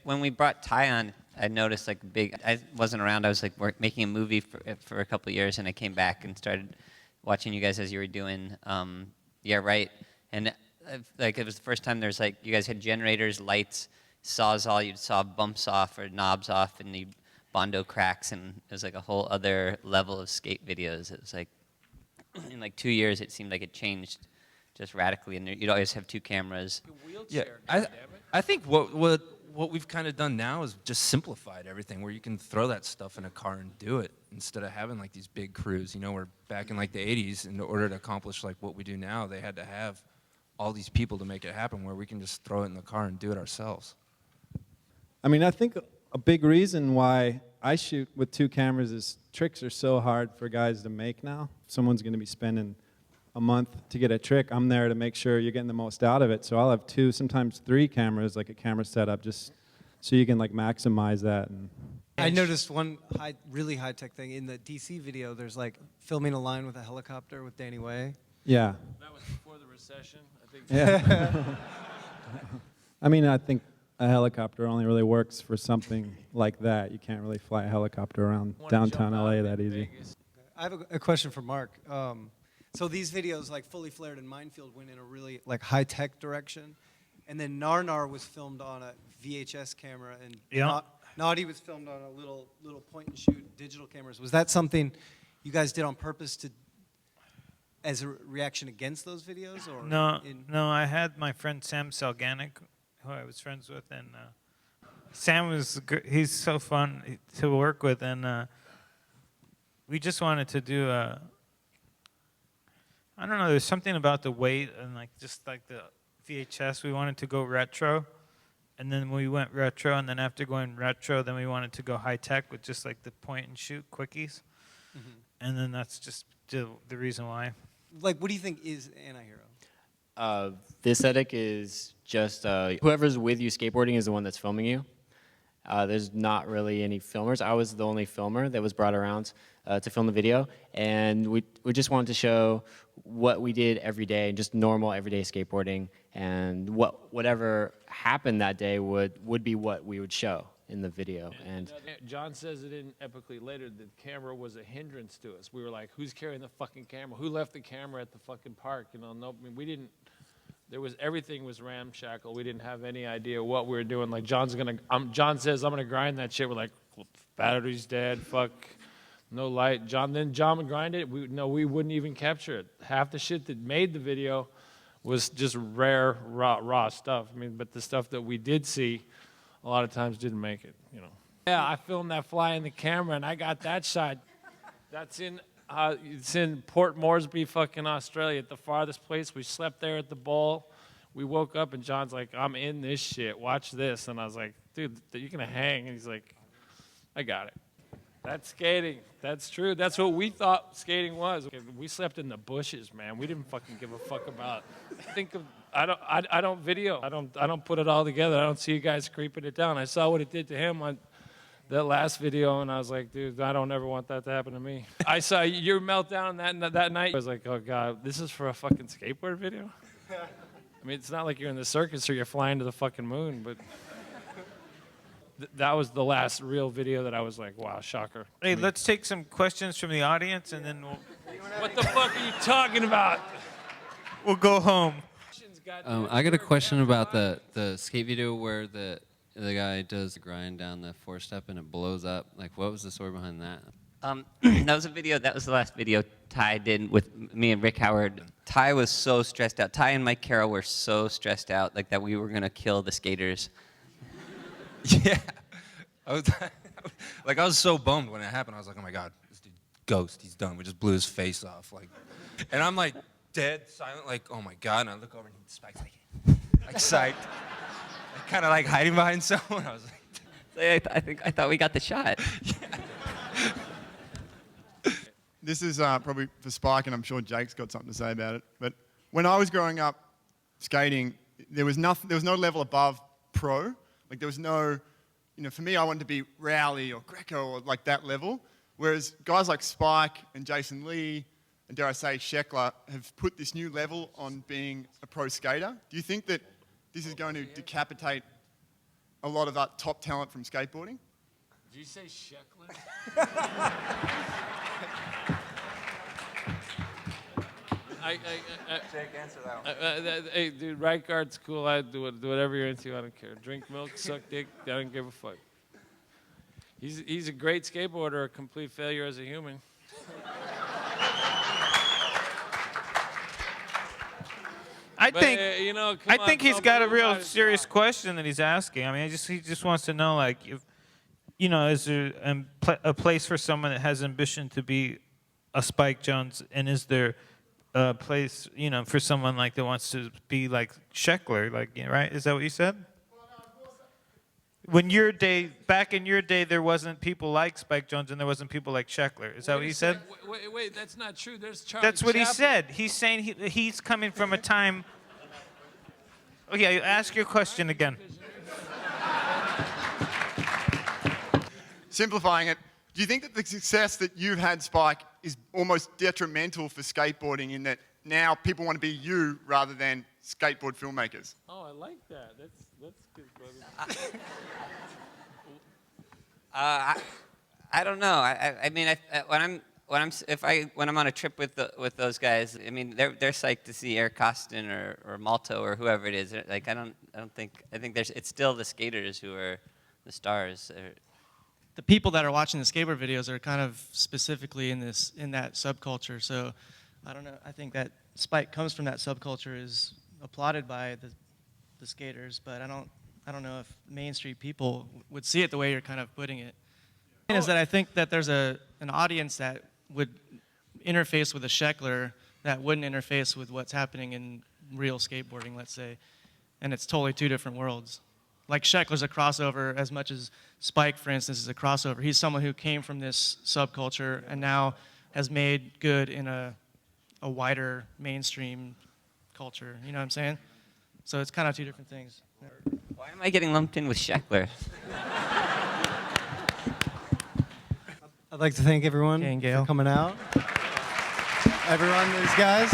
when we brought Ty on, I noticed like I wasn't around. I was like making a movie for a couple of years, and I came back and started watching you guys as you were doing Yeah Right. And like it was the first time there's like you guys had generators, lights, sawzall. You'd saw bumps off or knobs off, and the Bondo cracks, and it was like a whole other level of skate videos. It was like in like 2 years, it seemed like it changed just radically, and you'd always have two cameras. Yeah, I think what we've kind of done now is just simplified everything, where you can throw that stuff in a car and do it instead of having like these big crews. You know, where back in like the '80s, in order to accomplish like what we do now, they had to have all these people to make it happen. Where we can just throw it in the car and do it ourselves. I mean, I think a big reason why I shoot with two cameras is tricks are so hard for guys to make now. Someone's going to be spending a month to get a trick. I'm there to make sure you're getting the most out of it. So I'll have 2, sometimes 3 cameras, like a camera setup, just so you can like maximize that. And I noticed one really high-tech thing in the DC video. There's like filming a line with a helicopter with Danny Way. Yeah. That was before the recession, I think. Yeah. I mean, I think a helicopter only really works for something like that. You can't really fly a helicopter around downtown LA that easy. I have a question for Mark. So these videos, like Fully Flared and Minefield, went in a really like high-tech direction, and then Nar was filmed on a VHS camera, and Naughty was filmed on a little point-and-shoot digital cameras. Was that something you guys did on purpose as a reaction against those videos, or no? I had my friend Sam Selganic, who I was friends with, and Sam he's so fun to work with, and we just wanted to do I don't know, there's something about the weight and like just like the VHS, we wanted to go retro, and then we went retro, and then after going retro, then we wanted to go high tech with just like the point and shoot quickies, and then that's just the reason why. Like, what do you think is Anti-Hero? This aesthetic is just whoever's with you skateboarding is the one that's filming you. There's not really any filmers. I was the only filmer that was brought around to film the video, and we just wanted to show what we did every day, just normal everyday skateboarding, and whatever happened that day would be what we would show in the video. And John says it in Epically Later, the camera was a hindrance to us. We were like, who's carrying the fucking camera? Who left the camera at the fucking park? You know, no, I mean, we didn't. Everything was ramshackle. We didn't have any idea what we were doing. Like John says, I'm gonna grind that shit. We're like, well, battery's dead. Fuck, no light. John would grind it. We wouldn't even capture it. Half the shit that made the video was just rare, raw stuff. I mean, but the stuff that we did see, a lot of times didn't make it. You know. Yeah, I filmed that fly in the camera, and I got that shot. That's in. It's in Port Moresby, fucking Australia, at the farthest place. We slept there at the bowl. We woke up, and John's like, I'm in this shit. Watch this. And I was like, dude, you're going to hang. And he's like, I got it. That's skating. That's true. That's what we thought skating was. We slept in the bushes, man. We didn't fucking give a fuck about. I don't video. I don't put it all together. I don't see you guys creeping it down. I saw what it did to him on that last video, and I was like, dude, I don't ever want that to happen to me. I saw your meltdown that night. I was like, oh, God, this is for a fucking skateboard video? I mean, it's not like you're in the circus or you're flying to the fucking moon, but that was the last real video that I was like, wow, shocker. Hey, let's take some questions from the audience, and then we'll... What the fuck are you talking about? We'll go home. I got a question about the skate video where the guy does the grind down the 4-step and it blows up. Like, what was the story behind that? That was a video. That was the last video Ty did with me and Rick Howard. Ty was so stressed out. Ty and Mike Carroll were so stressed out, like that we were gonna kill the skaters. Yeah, I was so bummed when it happened. I was like, oh my God, this dude ghost. He's done. We just blew his face off. Like, and I'm like dead silent. Like, oh my God. And I look over and Spike's like psyched. Kind of like hiding behind someone. I was like, I thought we got the shot. This is probably for Spike, and I'm sure Jake's got something to say about it. But when I was growing up skating, there was no level above pro. Like there was no, for me, I wanted to be Rowley or Greco or like that level. Whereas guys like Spike and Jason Lee and dare I say Sheckler have put this new level on being a pro skater. Do you think that this is going to decapitate a lot of that top talent from skateboarding? Did you say Sheckler? Jake, answer that one. Hey, dude, right guard's cool. I do whatever you're into. I don't care. Drink milk, suck dick. I don't give a fuck. He's a great skateboarder, a complete failure as a human. I But, think you know, I come on, think he's got a real everybody's serious smart. question that he's asking. I mean, he just wants to know, like, if, you know, is there a place for someone that has ambition to be a Spike Jones, and is there a place, you know, for someone like that wants to be like Sheckler, like, you know, right? Is that what you said? When back in your day, there wasn't people like Spike Jones and there wasn't people like Sheckler. Is that what you said? Wait, that's not true. There's Charlie That's what he Chaplin. said. He's saying he's coming from a time. Okay, ask your question again. Simplifying it, do you think that the success that you've had, Spike, is almost detrimental for skateboarding in that now people want to be you rather than skateboard filmmakers? Oh, I like that. That's good, brother. I don't know. I mean, when I'm on a trip with those guys, I mean, they're psyched to see Eric Costin or Malto or whoever it is. Like, I think it's still the skaters who are the stars. The people that are watching the skateboard videos are kind of specifically in that subculture. So I don't know. I think that Spike comes from that subculture, is applauded by the skaters, but I don't know if Main Street people would see it the way you're kind of putting it. Is that I think that there's an audience that would interface with a Sheckler that wouldn't interface with what's happening in real skateboarding, let's say, and it's totally two different worlds. Like Sheckler's a crossover as much as Spike, for instance, is a crossover. He's someone who came from this subculture and now has made good in a wider mainstream culture. You know what I'm saying? So it's kind of two different things. Why am I getting lumped in with Sheckler? I'd like to thank everyone Okay, Gail. for coming out. Everyone, these guys.